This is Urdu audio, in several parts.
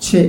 6,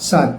7,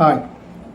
8,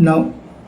9,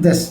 10,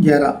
11,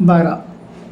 12,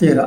13,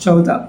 14,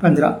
15,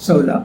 16,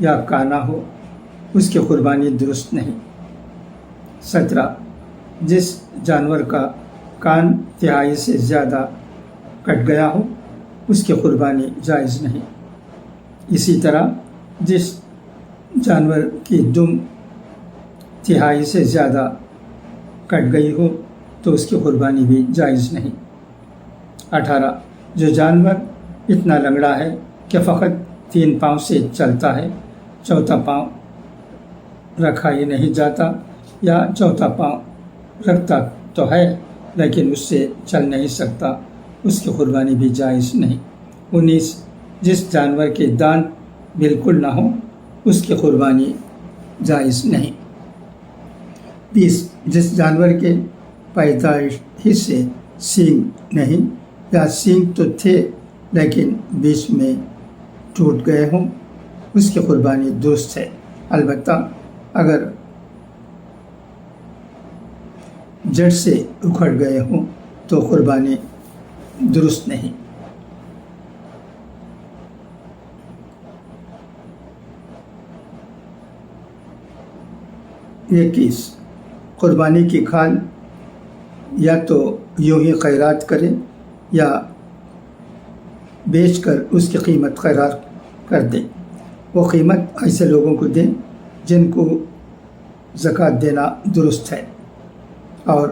یا کانا ہو اس کی قربانی درست نہیں۔ 17 جس جانور کا کان تہائی سے زیادہ کٹ گیا ہو اس کی قربانی جائز نہیں۔ اسی طرح جس جانور کی دم تہائی سے زیادہ کٹ گئی ہو تو اس کی قربانی بھی جائز نہیں۔ 18 جو جانور اتنا لنگڑا ہے کہ فقط 3 پاؤں سے چلتا ہے، چوتھا پاؤں رکھا ہی نہیں جاتا، یا چوتھا پاؤں رکھتا تو ہے لیکن اس سے چل نہیں سکتا، اس کی قربانی بھی جائز نہیں۔ 19 جس جانور کے دانت بالکل نہ ہو اس کی قربانی جائز نہیں۔ 20 جس جانور کے پیدائش ہی سے سینگ نہیں یا سینگ تو تھے لیکن بیچ میں ٹوٹ گئے ہوں اس کی قربانی درست ہے، البتہ اگر جڑ سے اکھڑ گئے ہوں تو قربانی درست نہیں۔ 21 قربانی کی کھال یا تو یوں ہی خیرات کرے یا بیچ کر اس کی قیمت خیرات کر دے۔ وہ قیمت ایسے لوگوں کو دیں جن کو زکوٰۃ دینا درست ہے، اور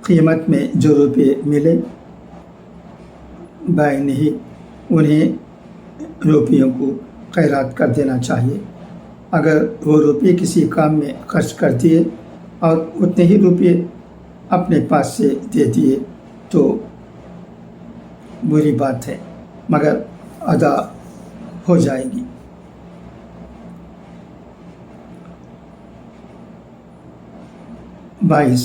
قیمت میں جو روپے ملے بائن ہی انہیں روپیوں کو خیرات کر دینا چاہیے۔ اگر وہ روپے کسی کام میں خرچ کر دیے اور اتنے ہی روپے اپنے پاس سے دے دیے تو بری بات ہے، مگر ادا ہو جائے گی۔ 22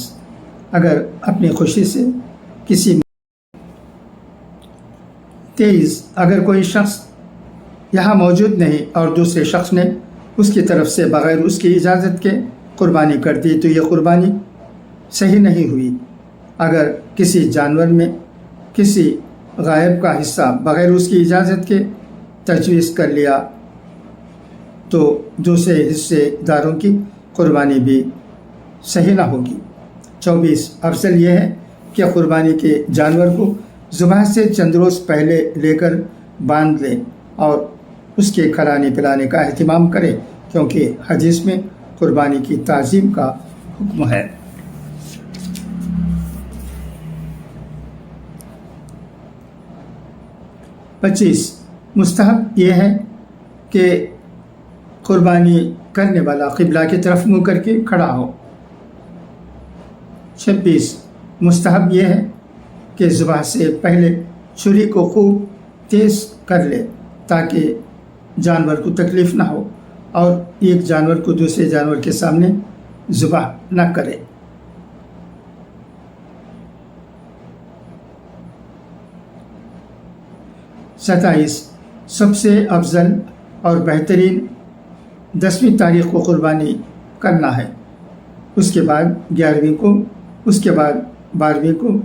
اگر اپنی خوشی سے کسی 23 اگر کوئی شخص یہاں موجود نہیں اور دوسرے شخص نے اس کی طرف سے بغیر اس کی اجازت کے قربانی کر دی تو یہ قربانی صحیح نہیں ہوئی۔ اگر کسی جانور میں کسی غائب کا حصہ بغیر اس کی اجازت کے تجویز کر لیا تو دوسرے حصے داروں کی قربانی بھی صحیح نہ ہوگی۔ 24 افضل یہ ہے کہ قربانی کے جانور کو ذبح سے چند روز پہلے لے کر باندھ لے اور اس کے کھلانے پلانے کا اہتمام کرے، کیونکہ حدیث میں قربانی کی تعظیم کا حکم ہے۔ 25 مستحب یہ ہے کہ قربانی کرنے والا قبلہ کی طرف منہ کر کے کھڑا ہو۔ 26 مستحب یہ ہے کہ ذبح سے پہلے چھری کو خوب تیز کر لے تاکہ جانور کو تکلیف نہ ہو، اور ایک جانور کو دوسرے جانور کے سامنے ذبح نہ کرے۔ 27 سب سے افضل اور بہترین 10ویں تاریخ کو قربانی کرنا ہے، اس کے بعد 11ویں کو، اس کے بعد 12ویں کو۔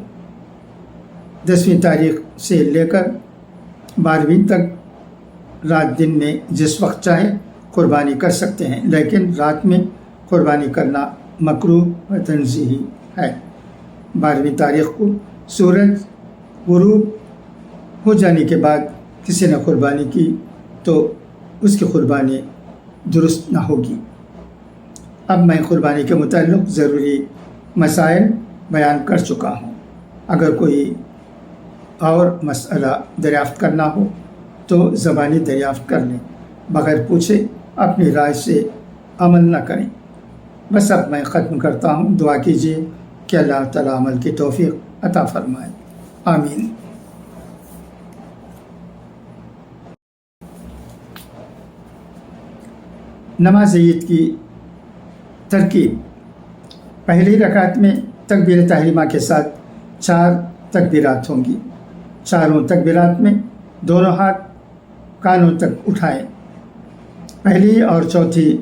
10ویں تاریخ سے لے کر 12ویں تک رات دن میں جس وقت چاہے قربانی کر سکتے ہیں، لیکن رات میں قربانی کرنا مکروہ و تنزیہی ہے۔ 12ویں تاریخ کو سورج غروب ہو جانے کے بعد کسی نے قربانی کی تو اس کی قربانی درست نہ ہوگی۔ اب میں قربانی کے متعلق ضروری مسائل بیان کر چکا ہوں۔ اگر کوئی اور مسئلہ دریافت کرنا ہو تو زبانی دریافت کر لیں، بغیر پوچھے اپنی رائے سے عمل نہ کریں۔ بس اب میں ختم کرتا ہوں۔ دعا کیجیے کہ اللہ تعالیٰ عمل کی توفیق عطا فرمائے، آمین۔ نماز عید کی ترکیب: پہلی رکعت میں تکبیر تحریمہ کے ساتھ 4 تکبیرات ہوں گی۔ چاروں تکبیرات میں دونوں ہاتھ کانوں تک اٹھائیں۔ پہلی اور چوتھی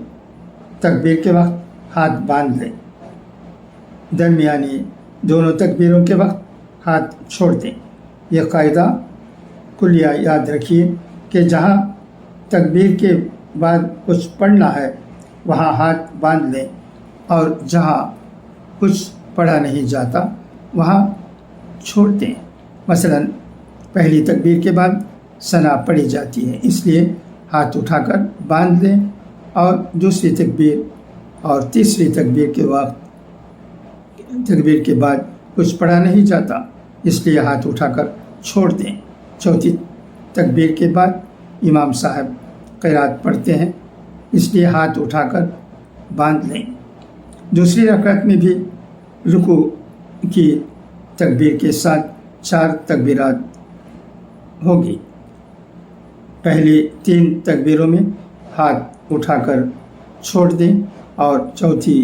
تکبیر کے وقت ہاتھ باندھ لیں۔ درمیانی دونوں تکبیروں کے وقت ہاتھ چھوڑ دیں۔ یہ قاعدہ کلیہ یاد رکھیے کہ جہاں تکبیر کے بعد کچھ پڑھنا ہے وہاں ہاتھ باندھ لیں، اور جہاں کچھ پڑھا نہیں جاتا وہاں چھوڑ دیں۔ مثلا پہلی تکبیر کے بعد ثنا پڑھی جاتی ہے، اس لیے ہاتھ اٹھا کر باندھ لیں، اور دوسری تکبیر اور تیسری تکبیر کے بعد کچھ پڑھا نہیں جاتا، اس لیے ہاتھ اٹھا کر چھوڑ دیں۔ چوتھی تکبیر کے بعد امام صاحب قرات پڑھتے ہیں، اس لیے ہاتھ اٹھا کر باندھ لیں۔ دوسری رکعت میں بھی رکوع کی تکبیر کے ساتھ 4 تکبیرات ہوگی۔ پہلی 3 تکبیروں میں ہاتھ اٹھا کر چھوڑ دیں، اور چوتھی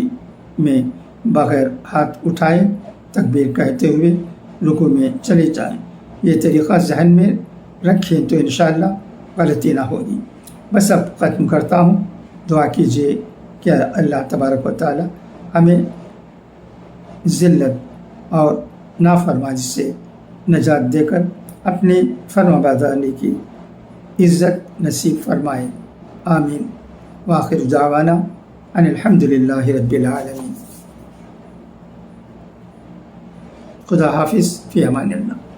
میں بغیر ہاتھ اٹھائے تکبیر کہتے ہوئے رکوع میں چلے جائیں۔ یہ طریقہ ذہن میں رکھیں تو انشاءاللہ غلطی نہ ہوگی۔ بس اب ختم کرتا ہوں۔ دعا کیجیے کہ اللہ تبارک و تعالی ہمیں ذلت اور نافرمانی سے نجات دے کر اپنی فرمانبرداری کی عزت نصیب فرمائے، آمین۔ وآخر دعوانا ان الحمدللہ رب العالمین۔ خدا حافظ، فی امان اللہ۔